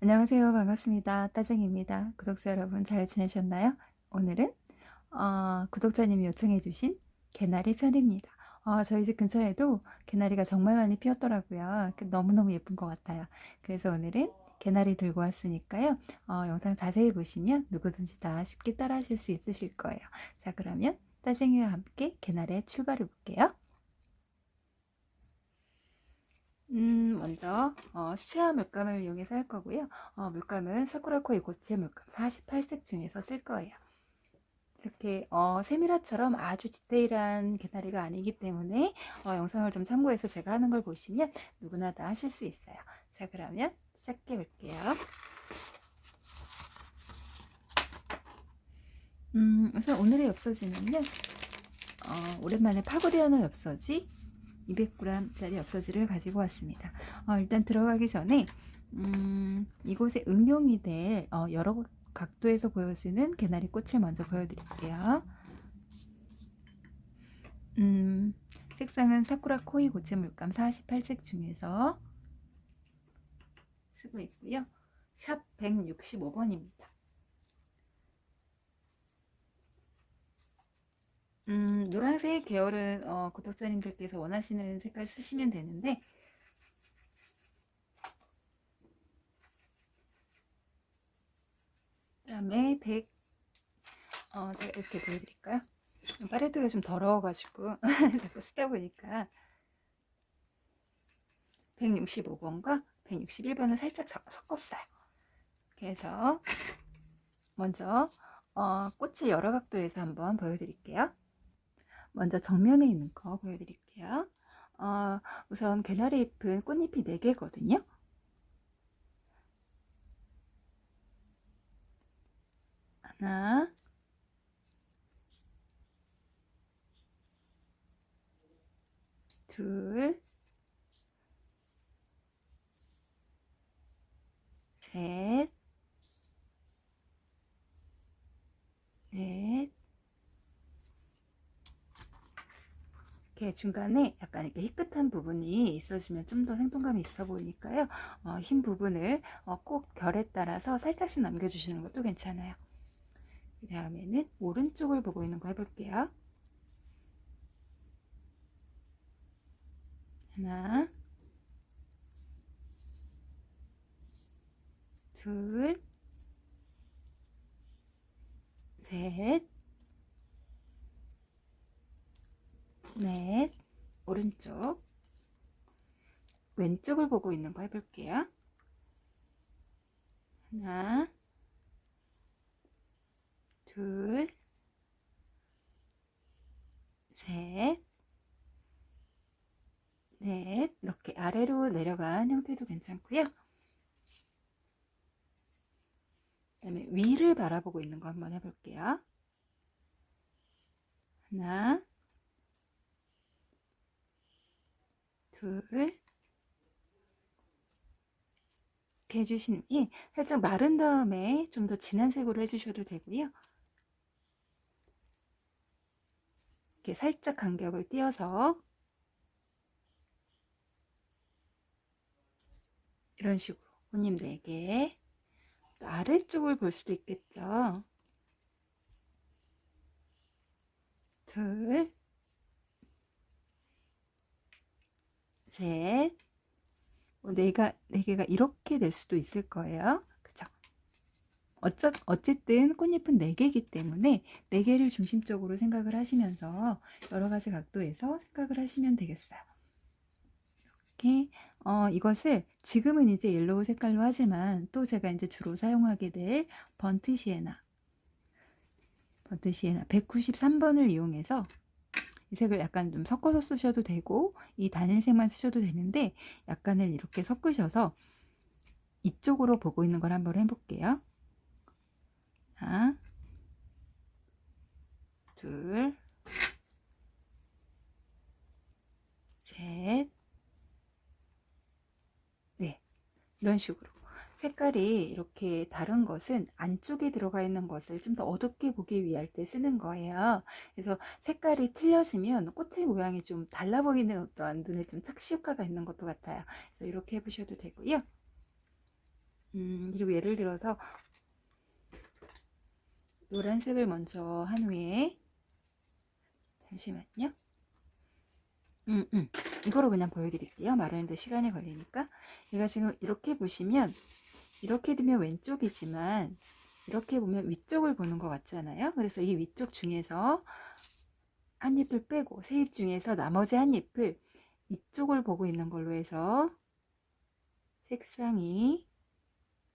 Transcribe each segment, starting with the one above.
안녕하세요. 반갑습니다. 따쟁입니다. 구독자 여러분 잘 지내셨나요? 오늘은 구독자님이 요청해 주신 개나리 편입니다. 저희 집 근처에도 개나리가 정말 많이 피었더라고요. 너무너무 예쁜 것 같아요. 그래서 오늘은 개나리 들고 왔으니까요. 영상 자세히 보시면 누구든지 다 쉽게 따라 하실 수 있으실 거예요. 자, 그러면 따쟁이와 함께 개나리에 출발해 볼게요. 먼저 수채화 물감을 이용해서 할 거고요. 물감은 사쿠라코이 고체 물감 48색 중에서 쓸 거예요. 이렇게 세미라처럼 아주 디테일한 개나리가 아니기 때문에 영상을 좀 참고해서 제가 하는 걸 보시면 누구나 다 하실 수 있어요. 자, 그러면 시작해 볼게요. 우선 오늘의 엽서지는요. 오랜만에 파고리아노 엽서지 200g짜리 엽서지를 가지고 왔습니다. 일단 들어가기 전에 이곳에 응용이 될 여러 각도에서 보여주는 개나리 꽃을 먼저 보여드릴게요. 색상은 사쿠라 코이 고체 물감 48색 중에서 쓰고 있고요. 샵 165번입니다. 노란색 계열은 구독자님들께서 원하시는 색깔 쓰시면 되는데, 그 다음에 100, 제가 이렇게 보여드릴까요? 팔레트가 좀 더러워가지고 자꾸 쓰다 보니까 165번과 161번을 살짝 섞었어요. 그래서 먼저 꽃의 여러 각도에서 한번 보여드릴게요. 먼저 정면에 있는 거 보여드릴게요. 우선 개나리 잎은 꽃잎이 4개거든요. 하나, 둘, 셋, 넷. 이렇게 중간에 약간 이렇게 희끗한 부분이 있어주면 좀 더 생동감이 있어 보이니까요. 흰 부분을 꼭 결에 따라서 살짝씩 남겨주시는 것도 괜찮아요. 그 다음에는 오른쪽을 보고 있는 거 해볼게요. 하나, 둘, 셋, 넷. 오른쪽. 왼쪽을 보고 있는 거 해볼게요. 하나, 둘, 셋, 넷. 이렇게 아래로 내려간 형태도 괜찮고요. 그다음에 위를 바라보고 있는 거 한번 해볼게요. 하나, 둘. 이렇게 해주시니 살짝 마른 다음에 좀 더 진한 색으로 해주셔도 되고요. 이렇게 살짝 간격을 띄어서 이런 식으로 꽃잎 4개. 또 아래쪽을 볼 수도 있겠죠. 둘, 셋, 4개가 이렇게 될 수도 있을 거예요. 그쵸? 어쨌든 꽃잎은 4개이기 때문에 4개를 중심적으로 생각을 하시면서 여러 가지 각도에서 생각을 하시면 되겠어요. 이렇게 이것을 지금은 이제 옐로우 색깔로 하지만 또 제가 이제 주로 사용하게 될 번트 시에나 193번을 이용해서 이 색을 약간 좀 섞어서 쓰셔도 되고 이 단일색만 쓰셔도 되는데 약간을 이렇게 섞으셔서 이쪽으로 보고 있는 걸 한번 해볼게요. 하나, 둘, 셋, 네, 이런 식으로 색깔이 이렇게 다른 것은 안쪽에 들어가 있는 것을 좀 더 어둡게 보기 위할 때 쓰는 거예요. 그래서 색깔이 틀려지면 꽃의 모양이 좀 달라 보이는 어떠한 눈에 좀 특시 효과가 있는 것도 같아요. 그래서 이렇게 해보셔도 되고요. 그리고 예를 들어서 노란색을 먼저 한 후에, 잠시만요. 이거로 그냥 보여드릴게요. 말하는데 시간이 걸리니까. 얘가 지금 이렇게 보시면, 이렇게 두면 왼쪽이지만 이렇게 보면 위쪽을 보는 것 같잖아요. 그래서 이 위쪽 중에서 한 잎을 빼고, 세 잎 중에서 나머지 한 잎을 이쪽을 보고 있는 걸로 해서 색상이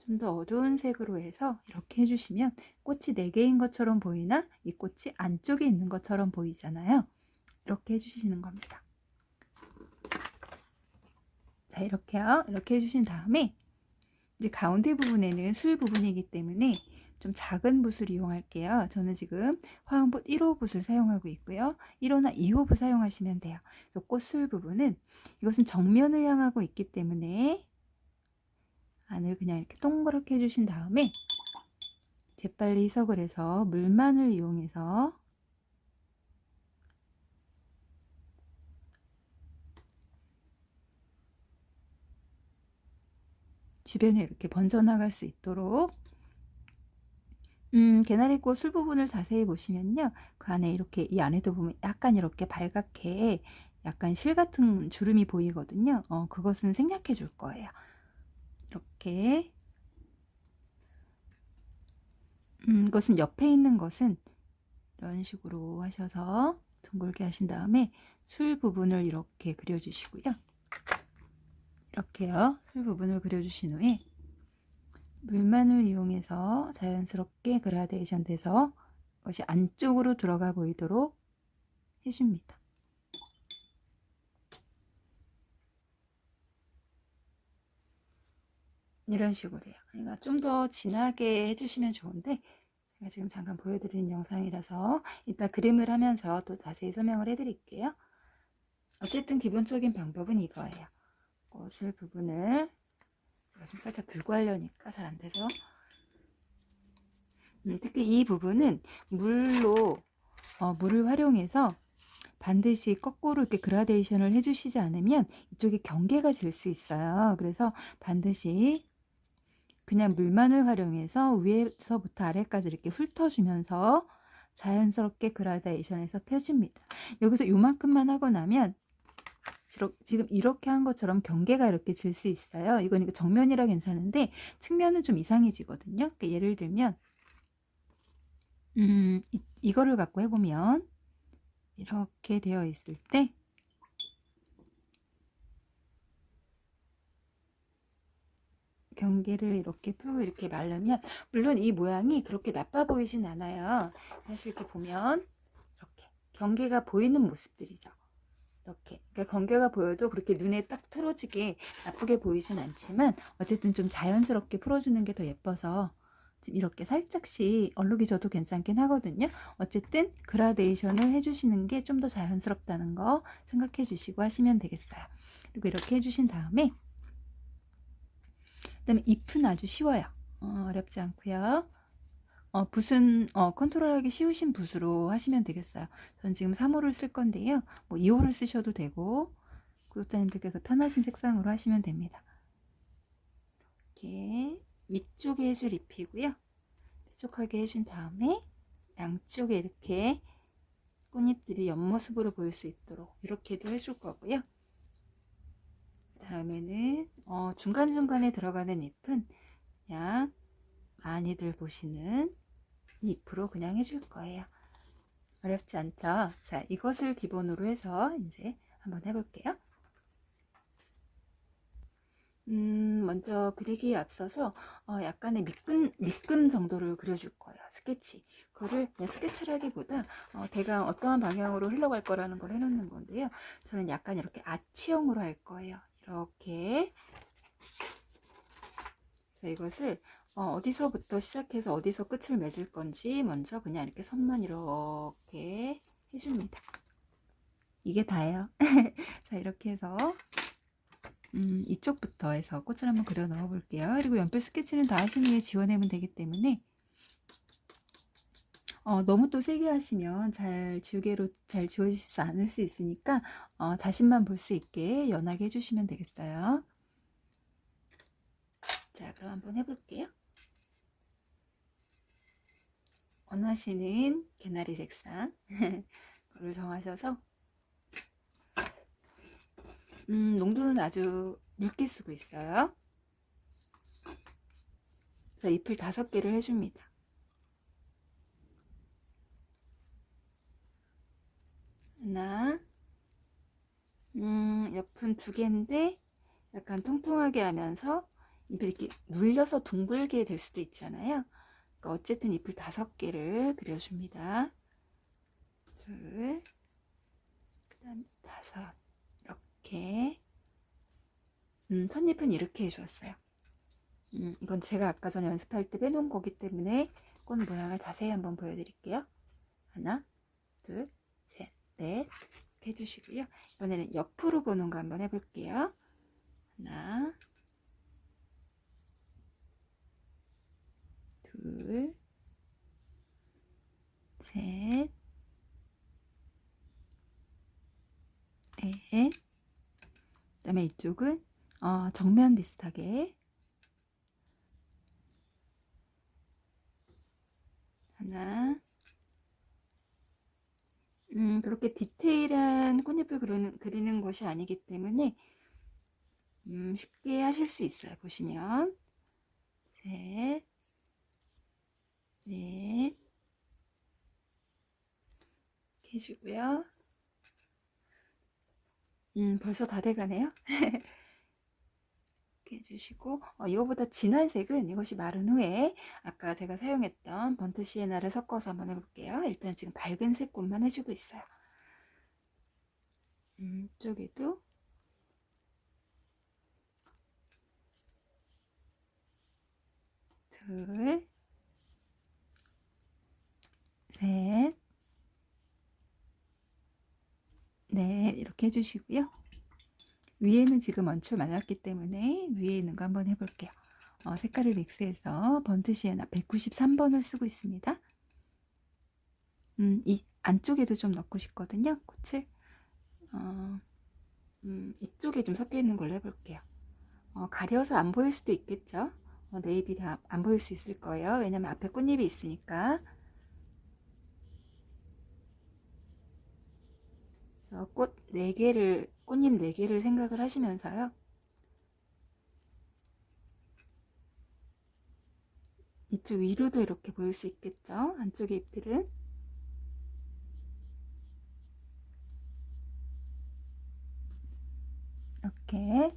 좀 더 어두운 색으로 해서 이렇게 해주시면 꽃이 4개인 것처럼 보이나 이 꽃이 안쪽에 있는 것처럼 보이잖아요. 이렇게 해주시는 겁니다. 자, 이렇게요. 이렇게 해주신 다음에 이제 가운데 부분에는 술 부분이기 때문에 좀 작은 붓을 이용할게요. 저는 지금 화음붓 1호 붓을 사용하고 있고요. 1호나 2호 붓 사용하시면 돼요. 그래서 꽃술 부분은 이것은 정면을 향하고 있기 때문에 안을 그냥 이렇게 동그랗게 해주신 다음에 재빨리 희석을 해서 물만을 이용해서 주변에 이렇게 번져나갈 수 있도록 개나리꽃 술 부분을 자세히 보시면요. 그 안에 이렇게 이 안에도 보면 약간 이렇게 발갛게 약간 실 같은 주름이 보이거든요. 그것은 생략해 줄 거예요. 이렇게 이것은 옆에 있는 것은 이런 식으로 하셔서 둥글게 하신 다음에 술 부분을 이렇게 그려주시고요. 이렇게요. 술 부분을 그려주신 후에 물만을 이용해서 자연스럽게 그라데이션 돼서 것이 안쪽으로 들어가 보이도록 해줍니다. 이런 식으로요. 그러니까 좀 더 진하게 해주시면 좋은데 제가 지금 잠깐 보여드리는 영상이라서 이따 그림을 하면서 또 자세히 설명을 해드릴게요. 어쨌든 기본적인 방법은 이거예요. 꽃을 부분을 제가 좀 살짝 들고 하려니까 잘 안 돼서 특히 이 부분은 물을 활용해서 반드시 거꾸로 이렇게 그라데이션을 해주시지 않으면 이쪽에 경계가 질 수 있어요. 그래서 반드시 그냥 물만을 활용해서 위에서부터 아래까지 이렇게 훑어주면서 자연스럽게 그라데이션해서 펴줍니다. 여기서 요만큼만 하고 나면 지금 이렇게 한 것처럼 경계가 이렇게 질 수 있어요. 이건 정면이라 괜찮은데 측면은 좀 이상해지거든요. 그러니까 예를 들면 이거를 갖고 해보면 이렇게 되어 있을 때 경계를 이렇게 펴고 이렇게 말르면 물론 이 모양이 그렇게 나빠 보이진 않아요. 사실 이렇게 보면 이렇게 경계가 보이는 모습들이죠. 이렇게 그러니까 경계가 보여도 그렇게 눈에 딱 틀어지게 나쁘게 보이진 않지만 어쨌든 좀 자연스럽게 풀어주는 게 더 예뻐서 지금 이렇게 살짝씩 얼룩이 져도 괜찮긴 하거든요. 어쨌든 그라데이션을 해주시는 게 좀 더 자연스럽다는 거 생각해 주시고 하시면 되겠어요. 그리고 이렇게 해주신 다음에 그다음에 잎은 아주 쉬워요. 어렵지 않고요. 붓은 컨트롤하기 쉬우신 붓으로 하시면 되겠어요. 전 지금 3호를 쓸 건데요. 뭐 2호를 쓰셔도 되고 구독자님들께서 편하신 색상으로 하시면 됩니다. 이렇게 위쪽에 해줄 잎이고요. 뾰족하게 해준 다음에 양쪽에 이렇게 꽃잎들이 옆모습으로 보일 수 있도록 이렇게도 해줄 거고요. 다음에는 중간중간에 들어가는 잎은 그냥 많이들 보시는 잎으로 그냥 해줄 거예요. 어렵지 않죠? 자, 이것을 기본으로 해서 이제 한번 해볼게요. 먼저 그리기에 앞서서 약간의 밑금 정도를 그려줄 거예요. 스케치. 그거를 그냥 스케치라기보다 대강 어떠한 방향으로 흘러갈 거라는 걸 해놓는 건데요. 저는 약간 이렇게 아치형으로 할 거예요. 이렇게. 그래서 이것을 어디서부터 시작해서 어디서 끝을 맺을 건지 먼저 그냥 이렇게 선만 이렇게 해줍니다. 이게 다예요. 자, 이렇게 해서 이쪽부터 해서 꽃을 한번 그려 넣어 볼게요. 그리고 연필 스케치는 다 하신 후에 지워내면 되기 때문에 너무 또 세게 하시면 잘 지워지지 않을 수 있으니까 자신만 볼 수 있게 연하게 해주시면 되겠어요. 자, 그럼 한번 해볼게요. 원하시는 개나리 색상 그걸 정하셔서 농도는 아주 묽게 쓰고 있어요. 자, 잎을 5개를 해줍니다. 하나, 옆은 2개인데 약간 통통하게 하면서 잎을 이렇게 눌려서 둥글게 될 수도 있잖아요. 그러니까 어쨌든 잎을 5개를 그려줍니다. 둘, 그 다음에 5, 이렇게. 첫잎은 이렇게 해주었어요. 이건 제가 아까 전에 연습할 때 빼놓은 거기 때문에 꽃 모양을 자세히 한번 보여드릴게요. 하나, 둘, 셋, 넷 이렇게 해주시고요. 이번에는 옆으로 보는 거 한번 해볼게요. 하나, 둘, 셋, 넷. 그 다음에 이쪽은 정면 비슷하게 하나. 그렇게 디테일한 꽃잎을 그리는 것이 아니기 때문에 쉽게 하실 수 있어요. 보시면 셋, 넷 이렇게 해주고요. 벌써 다 돼가네요. 이렇게 해주시고 이거보다 진한 색은 이것이 마른 후에 아까 제가 사용했던 번트 시에나를 섞어서 한번 해볼게요. 일단 지금 밝은 색 꽃만 해주고 있어요. 이쪽에도 둘, 셋, 넷 이렇게 해주시고요. 위에는 지금 원추 말랐기 때문에 위에 있는 거 한번 해볼게요. 색깔을 믹스해서 번트 시에나 193번을 쓰고 있습니다. 이 안쪽에도 좀 넣고 싶거든요. 꽃을 이쪽에 좀 섞여 있는 걸로 해볼게요. 가려서 안 보일 수도 있겠죠. 내 잎이 다 안 보일 수 있을 거예요. 왜냐면 앞에 꽃잎이 있으니까. 그래서 꽃잎 4개를 생각을 하시면서요. 이쪽 위로도 이렇게 보일 수 있겠죠. 안쪽의 잎들은. 이렇게.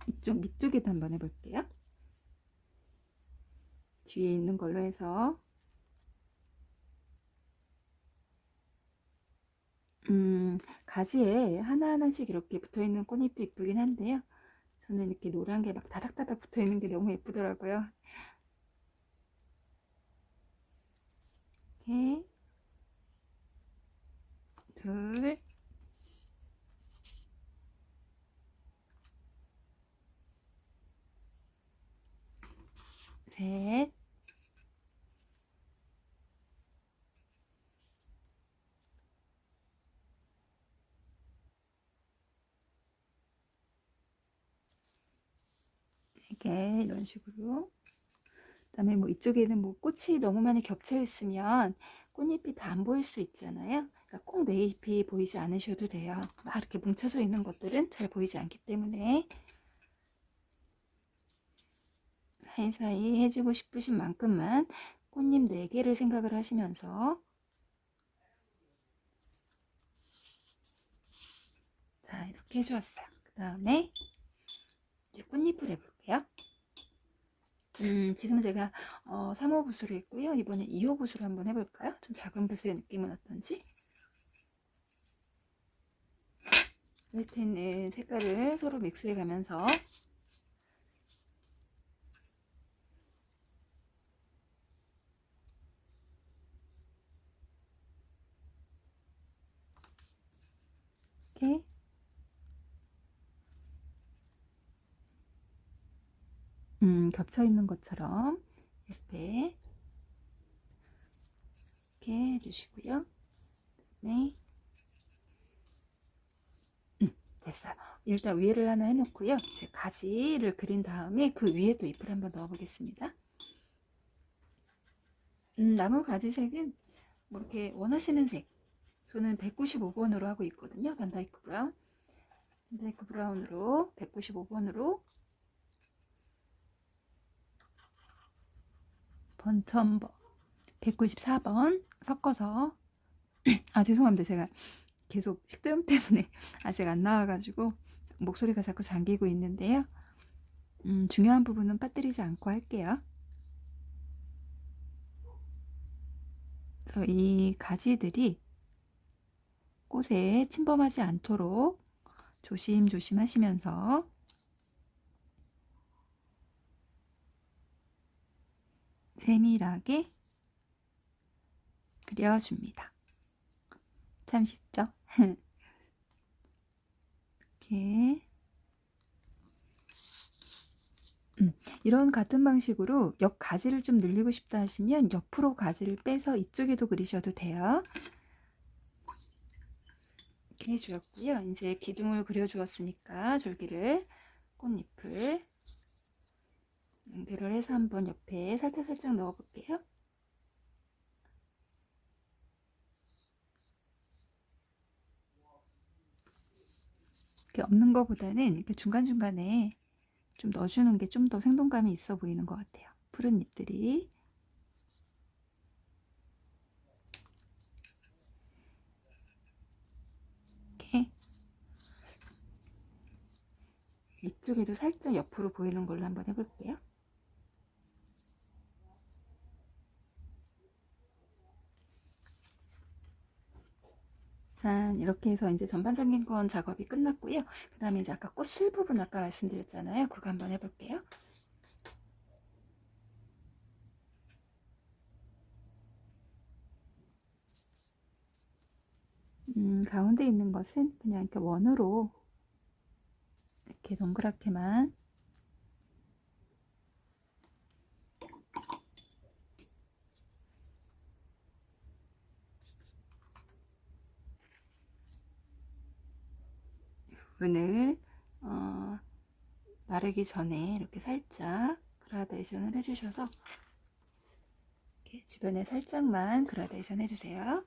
이쪽 밑쪽에도 한번 해볼게요. 뒤에 있는 걸로 해서 가지에 하나하나씩 이렇게 붙어있는 꽃잎도 이쁘긴 한데요. 저는 이렇게 노란 게 막 다닥다닥 붙어있는 게 너무 예쁘더라고요. 이렇게 둘, 셋, 이렇게 이런 식으로. 그다음에 뭐 이쪽에는 뭐 꽃이 너무 많이 겹쳐 있으면 꽃잎이 다 안 보일 수 있잖아요. 그러니까 꼭 내 잎이 보이지 않으셔도 돼요. 막 이렇게 뭉쳐서 있는 것들은 잘 보이지 않기 때문에 사이사이 해주고 싶으신 만큼만 꽃잎 4개를 생각을 하시면서 자 이렇게 해주었어요. 그 다음에 이제 꽃잎을 해볼게요. 지금 제가 3호 붓으로 했고요. 이번에 2호 붓으로 한번 해볼까요? 좀 작은 붓의 느낌은 어떤지. 밑에 있는 색깔을 서로 믹스해 가면서 이렇게 겹쳐 있는 것처럼 옆에 이렇게 해주시고요. 네, 됐어요. 일단 위에를 하나 해놓고요. 이제 가지를 그린 다음에 그 위에 또 잎을 한번 넣어 보겠습니다. 나무 가지색은 뭐 이렇게 원하시는 색. 저는 195번으로 하고 있거든요. 반다이크 브라운. 반다이크 브라운으로 195번으로 번텀버 194번 섞어서 죄송합니다. 제가 계속 식도염 때문에 아직 안 나와가지고 목소리가 자꾸 잠기고 있는데요. 중요한 부분은 빠뜨리지 않고 할게요. 그래서 이 가지들이 꽃에 침범하지 않도록 조심조심 하시면서 세밀하게 그려줍니다. 참 쉽죠? 이렇게 이런 같은 방식으로 옆 가지를 좀 늘리고 싶다 하시면 옆으로 가지를 빼서 이쪽에도 그리셔도 돼요. 이렇게 해주었고요. 이제 기둥을 그려주었으니까 줄기를 꽃잎을 연결을 해서 한번 옆에 살짝살짝 넣어 볼게요. 이렇게 없는 것보다는 이렇게 중간중간에 좀 넣어주는 게 좀 더 생동감이 있어 보이는 것 같아요. 푸른 잎들이. 이렇게 이쪽에도 살짝 옆으로 보이는 걸로 한번 해볼게요. 짠, 이렇게 해서 이제 전반적인 건 작업이 끝났고요. 그 다음에 이제 아까 꽃술 부분 아까 말씀드렸잖아요. 그거 한번 해볼게요. 가운데 있는 것은 그냥 이렇게 원으로 이렇게 동그랗게만 은을 마르기 전에 이렇게 살짝 그라데이션을 해주셔서 이렇게 주변에 살짝만 그라데이션 해주세요.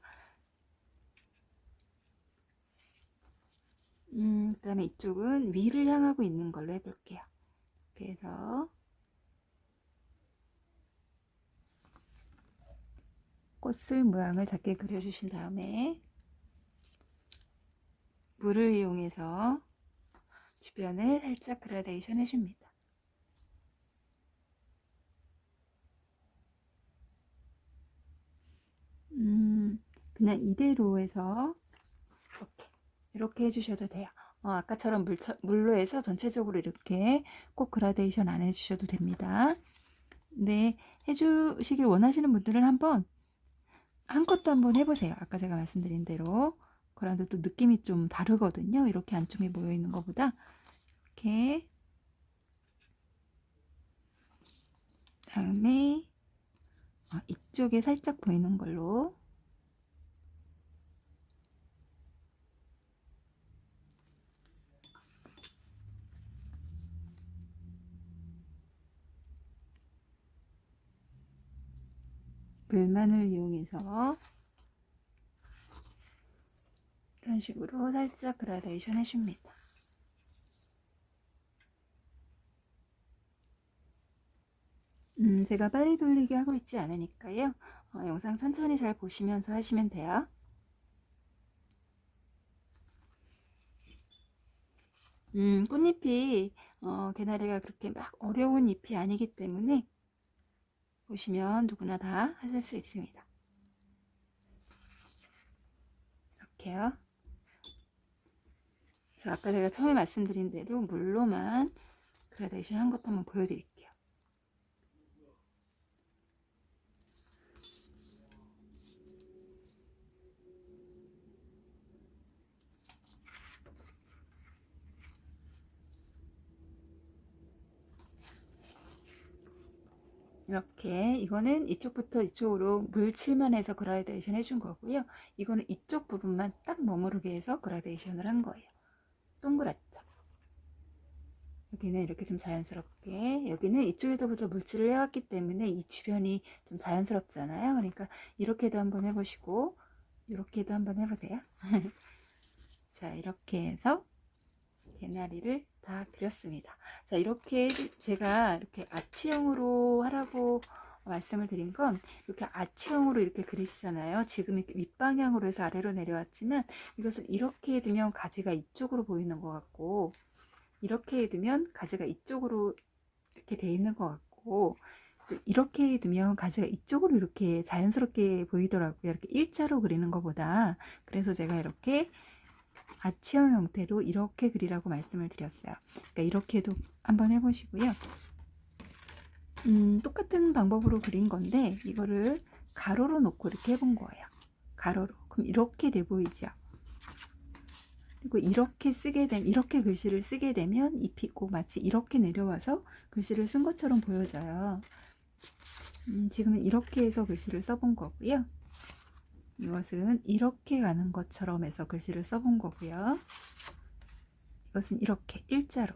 그 다음에 이쪽은 위를 향하고 있는 걸로 해볼게요. 이렇게 해서 꽃술 모양을 작게 그려주신 다음에 물을 이용해서 주변을 살짝 그라데이션 해줍니다. 그냥 이대로 해서 이렇게 해주셔도 돼요. 아까처럼 물로 해서 전체적으로 이렇게 꼭 그라데이션 안 해주셔도 됩니다. 네, 해주시길 원하시는 분들은 한껏도 한번 해보세요. 아까 제가 말씀드린 대로. 그런데 또 느낌이 좀 다르거든요. 이렇게 안쪽에 모여있는 것보다. 이렇게. 다음에 이쪽에 살짝 보이는 걸로. 물만을 이용해서 이런 식으로 살짝 그라데이션 해줍니다. 제가 빨리 돌리게 하고 있지 않으니까요. 영상 천천히 잘 보시면서 하시면 돼요. 꽃잎이 개나리가 그렇게 막 어려운 잎이 아니기 때문에 보시면 누구나 다 하실 수 있습니다. 이렇게요. 그래서 아까 제가 처음에 말씀드린 대로 물로만 그라데이션 한 것도 한번 보여드릴게요. 이렇게 이거는 이쪽부터 이쪽으로 물칠만 해서 그라데이션 해준 거고요. 이거는 이쪽 부분만 딱 머무르게 해서 그라데이션을 한 거예요. 동그랗죠. 여기는 이렇게 좀 자연스럽게, 여기는 이쪽에서부터 물칠을 해왔기 때문에 이 주변이 좀 자연스럽잖아요. 그러니까 이렇게도 한번 해보시고 이렇게도 한번 해보세요. 자, 이렇게 해서 개나리를 다 그렸습니다. 자, 이렇게 제가 이렇게 아치형으로 하라고 말씀을 드린 건, 이렇게 아치형으로 이렇게 그리시잖아요. 지금 이렇게 윗방향으로 해서 아래로 내려왔지만 이것을 이렇게 해두면 가지가 이쪽으로 보이는 것 같고, 이렇게 해두면 가지가 이쪽으로 이렇게 돼 있는 것 같고, 이렇게 해두면 가지가 이쪽으로 이렇게 자연스럽게 보이더라고요. 이렇게 일자로 그리는 것보다. 그래서 제가 이렇게 아치형 형태로 이렇게 그리라고 말씀을 드렸어요. 그러니까 이렇게도 한번 해보시고요. 똑같은 방법으로 그린 건데 이거를 가로로 놓고 이렇게 해본 거예요. 가로로. 그럼 이렇게 돼 보이죠? 그리고 이렇게 쓰게 되면, 이렇게 글씨를 쓰게 되면 잎이 꼭 마치 이렇게 내려와서 글씨를 쓴 것처럼 보여져요. 지금은 이렇게 해서 글씨를 써본 거고요. 이것은 이렇게 가는 것처럼 해서 글씨를 써본 거고요. 이것은 이렇게 일자로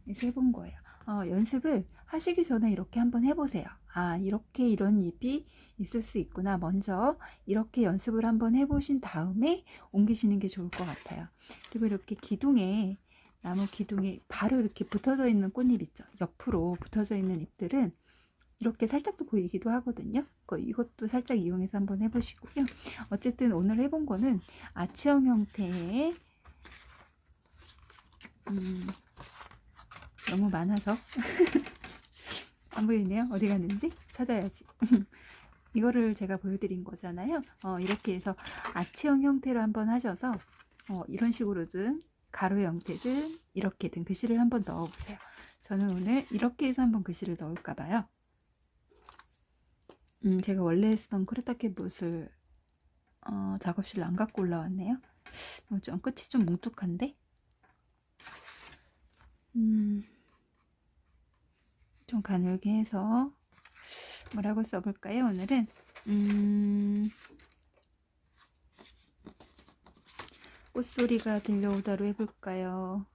해서 해본 거예요. 연습을 하시기 전에 이렇게 한번 해보세요. 아, 이렇게 이런 잎이 있을 수 있구나. 먼저 이렇게 연습을 한번 해보신 다음에 옮기시는 게 좋을 것 같아요. 그리고 이렇게 기둥에, 나무 기둥에 바로 이렇게 붙어져 있는 꽃잎 있죠. 옆으로 붙어져 있는 잎들은 이렇게 살짝도 보이기도 하거든요. 이것도 살짝 이용해서 한번 해보시고요. 어쨌든 오늘 해본 거는 아치형 형태의 너무 많아서 안 보이네요. 어디 갔는지 찾아야지. 이거를 제가 보여드린 거잖아요. 이렇게 해서 아치형 형태로 한번 하셔서 이런 식으로든 가로 형태든 이렇게든 글씨를 한번 넣어보세요. 저는 오늘 이렇게 해서 한번 글씨를 넣을까 봐요. 제가 원래 쓰던 크레타켓붓을 작업실로 안 갖고 올라왔네요. 좀 끝이 좀 뭉툭한데 좀 가늘게 해서 뭐라고 써볼까요? 오늘은 꽃소리가 들려오다로 해볼까요?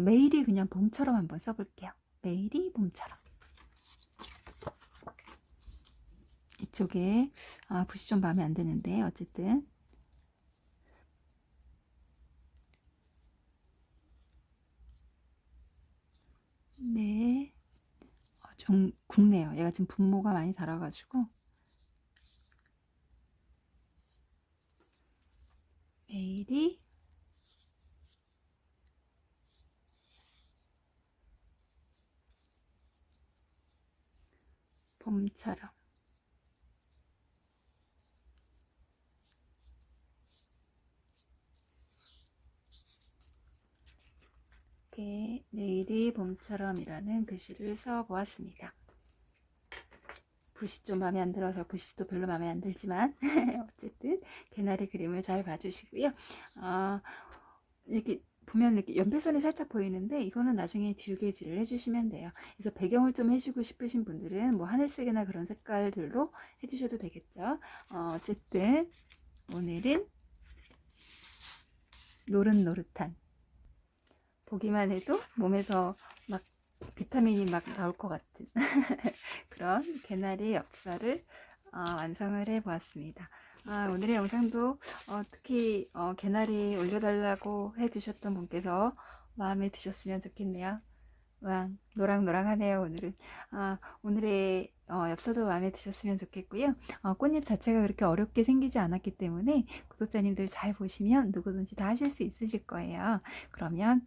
매일이 그냥 봄처럼 한번 써볼게요. 매일이 봄처럼. 이쪽에 붓이 좀 마음에 안 드는데 어쨌든 네, 좀 굵네요. 얘가 지금 분모가 많이 달아가지고. 매일이 봄처럼. 이렇게 매일이 봄처럼이라는 글씨를 써보았습니다. 붓이 좀 마음에 안 들어서 글씨도 별로 마음에 안 들지만 어쨌든 개나리 그림을 잘 봐주시고요. 이렇게 보면 이렇게 연필선이 살짝 보이는데 이거는 나중에 듀개질을 해주시면 돼요. 그래서 배경을 좀 해주고 싶으신 분들은 뭐 하늘색이나 그런 색깔들로 해주셔도 되겠죠. 어쨌든 오늘은 노릇노릇한, 보기만 해도 몸에서 막 비타민이 막 나올 것 같은 그런 개나리 엽서를 완성을 해 보았습니다. 오늘의 영상도 특히 개나리 올려달라고 해주셨던 분께서 마음에 드셨으면 좋겠네요. 노랑노랑하네요. 오늘은 오늘의 엽서도 마음에 드셨으면 좋겠고요. 꽃잎 자체가 그렇게 어렵게 생기지 않았기 때문에 구독자님들 잘 보시면 누구든지 다 하실 수 있으실 거예요. 그러면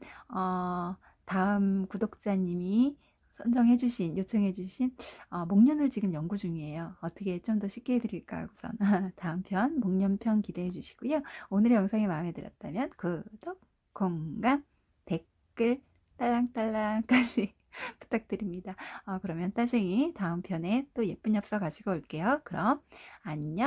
다음 구독자님이 선정해주신, 요청해주신 목련을 지금 연구 중이에요. 어떻게 좀 더 쉽게 해드릴까 우선 다음 편 목련편 기대해 주시고요. 오늘의 영상이 마음에 들었다면 구독, 공감, 댓글 딸랑딸랑까지 부탁드립니다. 그러면 딸생이 다음 편에 또 예쁜 엽서 가지고 올게요. 그럼 안녕.